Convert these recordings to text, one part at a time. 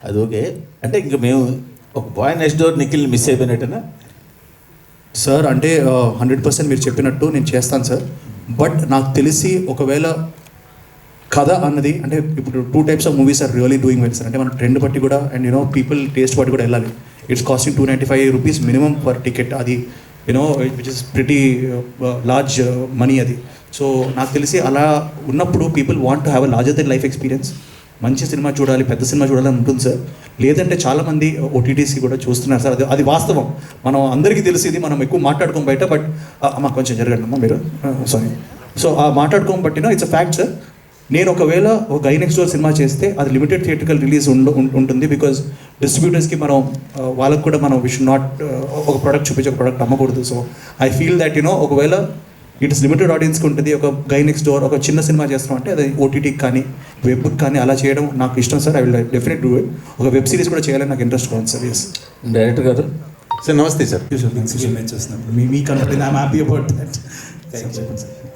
అది ఓకే. అంటే ఇంక మేము ఒక boy next door Nikhil miss అయిపోయినట్టేనా సార్? అంటే 100% మీరు చెప్పినట్టు నేను చేస్తాను సార్. బట్ నాకు తెలిసి ఒకవేళ కథ అన్నది అంటే ఇప్పుడు 2 types of movies are really doing well sir. అంటే మన ట్రెండ్ బట్టి కూడా అండ్ పీపుల్ టేస్ట్ బట్టి కూడా వెళ్ళాలి. It's costing 295 rupees minimum per ticket. అది which is pretty large money అది. సో నాకు తెలిసి అలా ఉన్నప్పుడు people want to have a larger than life experience. మంచి సినిమా చూడాలి, పెద్ద సినిమా చూడాలని ఉంటుంది సార్. లేదంటే చాలామంది ఓటీటీసీ కూడా చూస్తున్నారు సార్. అది వాస్తవం, మనం అందరికీ తెలిసి ఇది మనం ఎక్కువ మాట్లాడుకోం బయట. బట్ అమ్మ కొంచెం జరగండి అమ్మా మీరు, సారీ. సో ఆ మాట్లాడుకోం బట్టినా ఇట్స్ అ ఫ్యాక్ట్ సార్. నేను ఒకవేళ ఒక గై నెక్స్ట్ డోర్ సినిమా చేస్తే అది లిమిటెడ్ థియేట్రికల్ రిలీజ్ ఉంటుంది. బికాజ్ డిస్ట్రిబ్యూటర్స్కి మనం వాళ్ళకు కూడా మనం వి షుడ్ నాట్ ఒక ప్రోడక్ట్ చూపించి ఒక ప్రోడక్ట్ అమ్మకూడదు. సో ఐ ఫీల్ దట్ ఒకవేళ ఇట్స్ లిమిటెడ్ ఆడియన్స్కి ఉంటుంది. ఒక గై నెక్స్ట్ డోర్ ఒక చిన్న సినిమా చేస్తున్నాం అంటే అది ఓటీటీకి కానీ వెబ్కి కానీ అలా చేయడం నాకు ఇష్టం sir. I will definite do it. ఒక వెబ్ సిరీస్ కూడా చేయాలని నాకు ఇంట్రెస్ట్ ఉంది సార్. ఎస్ డైరెక్టర్ గారు సార్ నమస్తే sir. Me company I'm happy about that.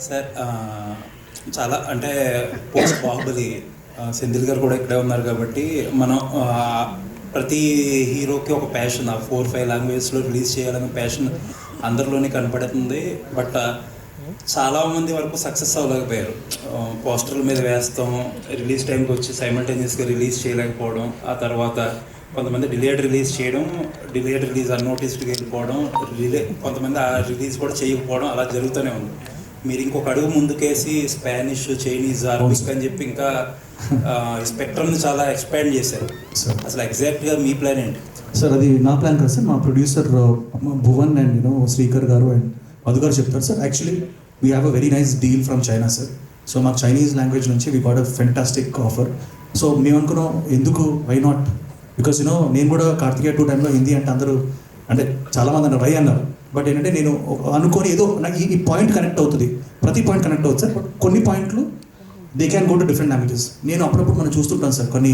Sir చాలా అంటే పోస్ట్ బాహుబలి సెంధిల్ గారు కూడా ఇక్కడే ఉన్నారు కాబట్టి మనం ప్రతి హీరోకి ఒక ప్యాషన్, 4-5 లాంగ్వేజ్లో రిలీజ్ చేయాలనే ప్యాషన్ అందరిలోనే కనపడుతుంది. బట్ చాలామంది వరకు సక్సెస్ అవ్వలేకపోయారు. పోస్టర్ల మీద వేస్తాం, రిలీజ్ టైంకి వచ్చి సైమల్టేనియస్గా రిలీజ్ చేయలేకపోవడం, ఆ తర్వాత కొంతమంది డిలేడ్ రిలీజ్ చేయడం, డిలేడ్ రిలీజ్ అన్నోటిస్డ్గా వెళ్ళిపోవడం, కొంతమంది ఆ రిలీజ్ కూడా చేయకపోవడం, అలా జరుగుతూనే ఉంది. మీరు ఇంకొక అడుగు ముందుకేసి స్పానిష్, చైనీస్, అరబిక్ అని చెప్పి ఇంకా స్పెక్ట్రమ్ని చాలా ఎక్స్పాండ్ చేశారు. అసలు ఎగ్జాక్ట్గా మీ ప్లాన్ ఏంటి సార్? అది నా ప్లాన్ కదా సార్. మా ప్రొడ్యూసర్ భువన్ అండ్ శ్రీకర్ గారు అండ్ మధు గారు చెప్తారు sir. Actually we have a very nice deal from China sir. So మాకు చైనీస్ లాంగ్వేజ్ నుంచి we got a fantastic offer. So మేము అనుకున్నాం ఎందుకు, వై నాట్? బికాస్ నేను కూడా కార్తికేయ 2 టైంలో హిందీ అంటే అందరూ అంటే చాలామంది అన్నారు వై అన్నారు. బట్ ఏంటంటే నేను అనుకొని ఏదో నాకు ఈ పాయింట్ కనెక్ట్ అవుతుంది, ప్రతి పాయింట్ కనెక్ట్ అవుతుంది సార్. బట్ కొన్ని పాయింట్లు they can go to different languages. నేను అప్పుడప్పుడు మనం చూస్తుంటాను సార్ కొన్ని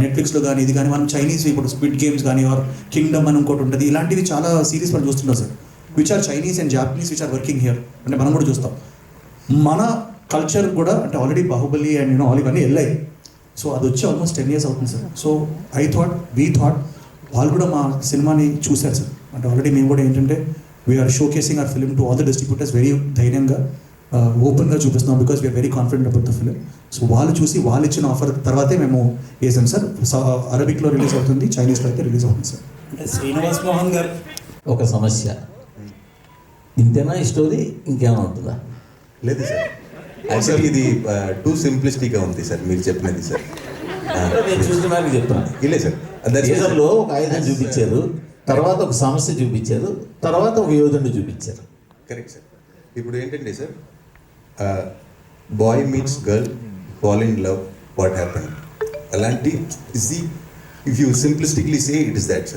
నెట్ఫ్లిక్స్లో కానీ ఇది కానీ మనం చైనీస్ ఇప్పుడు స్క్విడ్ గేమ్స్ కానీ ఆర్ కింగ్డమ్ అని ఇంకోటి ఉంటుంది. ఇలాంటివి చాలా సిరీస్ మనం చూస్తుంటాం sir, which are Chinese and Japanese which are working here. అంటే మనం కూడా చూస్తాం. మన కల్చర్ కూడా అంటే ఆల్రెడీ బాహుబలి అండ్ ఆల్ ఇవన్నీ వెళ్ళాయి. సో అది వచ్చి ఆల్మోస్ట్ 10 years అవుతుంది సార్. సో వీ థాట్ వాళ్ళు కూడా మా సినిమాని చూశారు సార్. అంటే ఆల్రెడీ మేము కూడా ఏంటంటే we are showcasing our film to all the distributors very ధైర్యంగా ఓపెన్గా చూపిస్తున్నాం. Because we are very confident about the film. సో వాళ్ళు చూసి వాళ్ళు ఇచ్చిన ఆఫర్ తర్వాతే మేము వేసాం సార్. అరబిక్లో రిలీజ్ అవుతుంది, చైనీస్లో అయితే రిలీజ్ అవుతుంది సార్. అంటే శ్రీనివాస్ మోహన్ గారు ఒక సమస్య ఇంతేనా ఈ స్టోరీ, ఇంకేమైనా ఉంటుందా? లేదు సార్, యాక్చువల్లీ ఇది టూ సింప్లిస్టిక్గా ఉంది సార్ మీరు చెప్పినది సార్. నేను చూస్తున్నాను చెప్తాను. ఇల్లే సార్, దేశంలో ఒక ఆయుధం చూపించారు, తర్వాత ఒక సమస్య చూపించారు, తర్వాత ఒక యోధుడిని చూపించారు. Correct sir. ఇప్పుడు ఏంటంటే సార్, boy meets girl, fall in love, what happen అలాంటి if you simplistically say it is that, sir.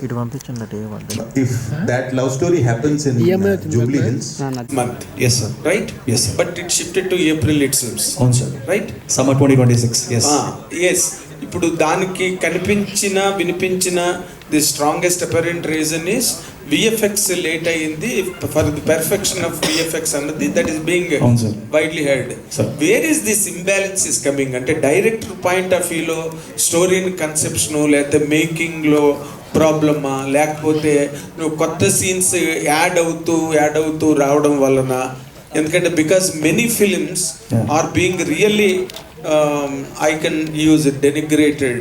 If that love story happens in Jubilee Hills month, yes sir, right? Yes sir. But it shifted to April it seems, అవును sir. right? Summer 2026. Yes. Yes. ఇప్పుడు దానికి కనిపించిన వినిపించిన the strongest apparent reason is VFX late అయ్యింది. For the perfection of VFX అన్నది that is being widely heard. Where is this imbalance is coming? అంటే director point of వ్యూలో స్టోరీని conception లేకపోతే మేకింగ్లో ప్రాబ్లమా, లేకపోతే నువ్వు కొత్త సీన్స్ యాడ్ అవుతూ రావడం వలన? ఎందుకంటే because many films are being really I can use it denigrated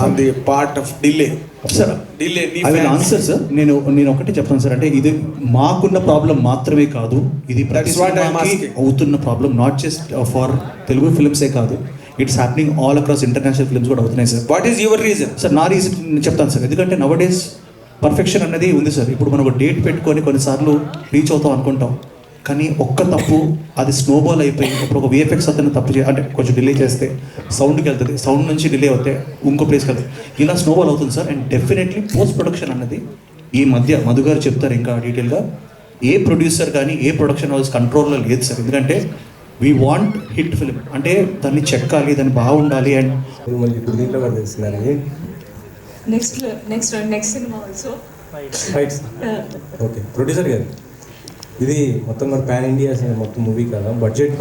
on the part of delay. Sir delay. I will answer sir. నేను ఒకటి చెప్తాను సార్. అంటే ఇది మాకున్న ప్రాబ్లం మాత్రమే కాదు, ఇది ప్రతి సినిమాకి అవుతున్న problem. Not just for Telugu ఫిల్మ్సే కాదు, it's happening all across international films కూడా అవుతున్నాయి sir. What is your reason? Sir నా రీజన్ నేను చెప్తాను సార్. ఎందుకంటే నవ్ డేస్ పర్ఫెక్షన్ అనేది ఉంది సార్. ఇప్పుడు మనం ఒక డేట్ పెట్టుకొని కొన్నిసార్లు రీచ్ అవుతాం అనుకుంటాం, కానీ ఒక్క తప్పు అది స్నోబాల్ అయిపోయి ఇప్పుడు ఒక విఎఫ్ఎక్స్ అతను తప్పు అంటే కొంచెం డిలే చేస్తే సౌండ్కి వెళ్తుంది, సౌండ్ నుంచి డిలే అవుతే ఇంకో ప్లేస్కి వెళ్తుంది, ఇలా స్నోబాల్ అవుతుంది sir. And definitely post production అన్నది ఈ మధ్య మధు గారు చెప్తారు ఇంకా డీటెయిల్గా, ఏ ప్రొడ్యూసర్ కానీ ఏ ప్రొడక్షన్ హౌస్ కంట్రోల్లో లేదు సార్. ఎందుకంటే వీ వాంట్ హిట్ ఫిలిం, అంటే దాన్ని చెక్కాలి, దాన్ని బాగుండాలి. And next cinema also okay. Producer గారు, ఇది మొత్తం మన పాన్ ఇండియా మొత్తం మూవీ కదా, బడ్జెట్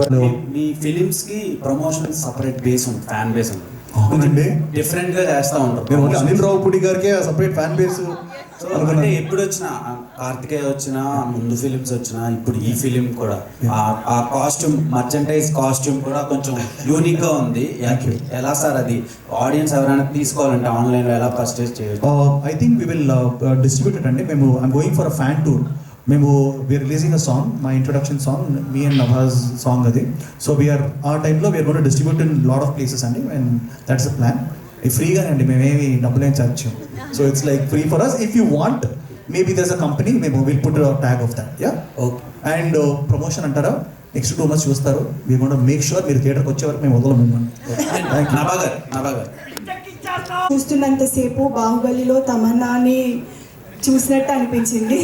మీ ఫిలిమ్స్కి ప్రమోషన్ సపరేట్ బేస్ ఉంది, ఫ్యాన్ బేస్ ఉంది. అవునండి, డిఫరెంట్ గా చేస్తూ ఉంటారు. నేను ఓన్లీ అనిల్ రావుపూడి గారికి సపరేట్ ఫ్యాన్ బేస్ సో అంటే ఎప్పుడు వచ్చినా కార్తికేయ వచ్చినా, ముందు ఫిలిమ్స్ వచ్చినా, ఇప్పుడు ఈ ఫిలిం కూడా ఆ కాస్ట్యూమ్, మర్చెంటైజ్ కాస్ట్యూమ్ కూడా కొంచెం యూనిక్ గా ఉంది. ఎలా సార్ అది ఆడియన్స్ ఎవరైనా తీసుకోవాలంటే ఆన్లైన్ లో ఎలా పర్చేస్ చేయొచ్చు? I think we will distribute it అండి. మేము I'm going for a fan tour. మేము we're releasing a song, my introduction song, me and Nawaz song అది. సో వీఆర్ ఆ టైంలో we're gonna distribute in lot of places అండి, and that's a plan. ఫ్రీగా అండి, మేమేమి డబ్బులు ఏం చార్జ్ చేయం. So it's like free for us. If you want maybe others a company, మేము will put tag of that. Yeah, okay. And promotion అంటారా, next 2 months చూస్తారు. We gonna make sure మీరు థియేటర్కి వచ్చే వరకు మేము వదలము మిమ్మల్ని. నభాగర్ చూస్తున్నంతసేపు బాహుబలిలో తమన్నాని చూసినట్టు అనిపించింది.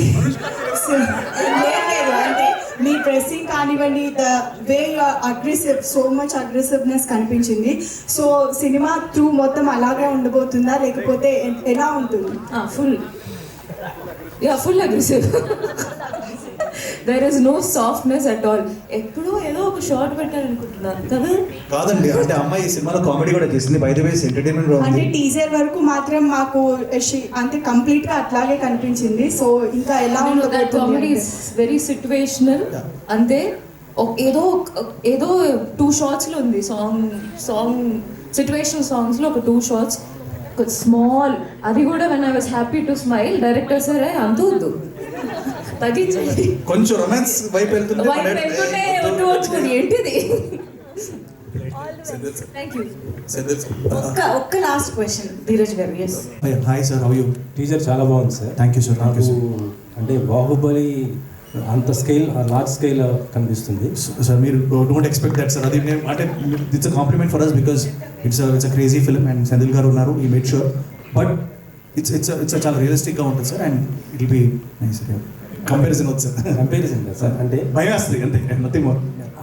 లేదు అంటే మీ డ్రెస్సింగ్ కానివ్వండి, the way aggressive, so much అగ్రెసివ్నెస్ కనిపించింది. సో సినిమా త్రూ మొత్తం అలాగే ఉండబోతుందా, లేకపోతే ఎలా ఉంటుంది? Full aggressive. There is no softness at all. ఎప్పుడో ఏదో ఒక షార్ట్ పెట్టారనుకుంటున్నాను కదా. కాదండి, అంటే అమ్మాయి ఈ సినిమాలో కామెడీ కూడా చేసింది. బై ద వే ఎంటర్టైన్మెంట్ అంటే టీజర్ వరకు మాత్రం మాకు అంటే కంప్లీట్ గా అట్లాగే కనిపించింది. సో ఇంకా ఎలా కామెడీ ఇస్ వెరీ సిచ్యువేషనల్. అంతే, ఏదో 2 shots లో ఉంది సాంగ్ సిచ్యువేషనల్ సాంగ్స్ లో ఒక 2 shots స్మాల్. అది కూడా when I was happy to smile, director సరే అంత వద్దు, తగ్గించండి, కొంచెం రొమాన్స్ వైపు వెళ్తుంటే ఏంటిది. Thank you. ఒక్క last question Dheeraj garu. Yes, hi sir, how you? Teaser చాలా బాగుంది సార్. Thank you sir. నాకు అంటే బాహుబలి అంత స్కేల్, లార్జ్ స్కేల్ కనిపిస్తుంది సార్. మీరు డోంట్ ఎక్స్పెక్ట్ దట్ సార్. అది మేము అంటే it's a compliment for us because it's a crazy film and Senthil garu ఉన్నారు, ఈ మేడ్ షూర్. బట్ ఇట్స్ చాలా రియలిస్టిక్గా ఉంటుంది sir, and it will be nice. Comparison వద్దు సార్, కంపారిజన్ కదా సార్, అంటే భయం వేస్తుంది అంతే, నథింగ్ మోర్.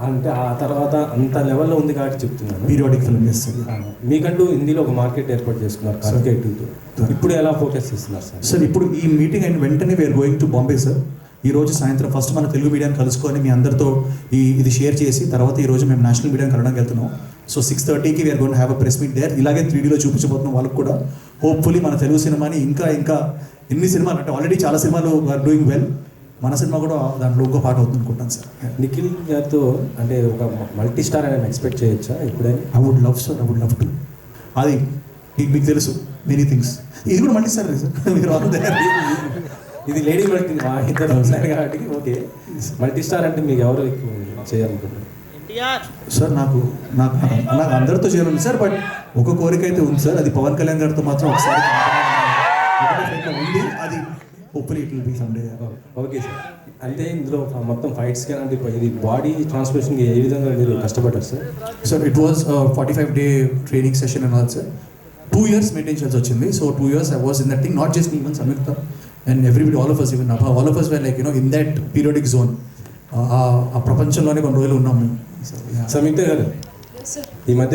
అంటే ఆ తర్వాత అంత లెవెల్లో ఉంది కాబట్టి చెప్తున్నాను. పీరియాడిక్ ఫిల్మ్ చేస్తుంది. మీకంటూ హిందీలో ఒక మార్కెట్ ఏర్పాటు చేసుకున్నారు కార్తికేయ 2. ఇప్పుడు ఎలా ఫోకస్ చేస్తున్నారు సార్? సార్ ఇప్పుడు ఈ మీటింగ్ అయిన వెంటనే we are going to Bombay sir. ఈ రోజు సాయంత్రం ఫస్ట్ మన తెలుగు మీడియాని కలుసుకొని మీ అందరితో ఇది షేర్ చేసి, తర్వాత ఈ రోజు మేము నేషనల్ మీడియాని కలవడానికి వెళ్తున్నాం. సో 6:30కి we're gonna have a press meet there. ఇలాగే 3Dలో చూపించబోతున్నాం వాళ్ళకి కూడా. హోప్ఫుల్లీ మన తెలుగు సినిమాని ఇంకా ఎన్ని సినిమాలు అంటే ఆల్రెడీ చాలా సినిమాలు ఆర్ డూయింగ్ వెల్, మన సినిమా కూడా దాంట్లో ఇంకో పాట అవుతుంది అనుకుంటాను సార్. నిఖిల్ గారితో అంటే ఒక మల్టీ స్టార్ అని ఎక్స్పెక్ట్ చేయొచ్చా ఎప్పుడైనా? I would love sir, I would love to. అది మీకు తెలుసు, మెనీ థింగ్స్. ఇది కూడా మల్టీ స్టార్ సార్, మీరు ఆల్ దేర్. ఇది లేడీ మల్టీ, మా ఇద్దరు ఉన్నారు కాబట్టి ఓకే. మల్టీ స్టార్ అంటే మీకు ఎవరు చేయాలనుకుంటున్నారు? సార్ నాకు అందరితో చేయాలి సార్, బట్ ఒక కోరిక అయితే ఉంది సార్. అది పవన్ కళ్యాణ్ గారితో మాత్రం ఒకసారి ఉంది. అది hopefully it will be some day. Okay sir. అంటే ఇందులో మొత్తం ఫైట్స్ కానీ అంటే ఇది బాడీ ట్రాన్స్ఫర్మేషన్ ఏ విధంగా మీరు కష్టపడ్డారు sir? Sir it was 45-day training session and all sir. 2 years maintain చేయాల్సి వచ్చింది. So 2 years I was in that thing, not just me, even Samyukta and everybody, all of us, even Nabha, all of us were like, in that periodic zone. ఆ ప్రపంచంలోనే కొన్ని రోజులు ఉన్నాం మేము. సంయుక్త గారు, ఈ మధ్య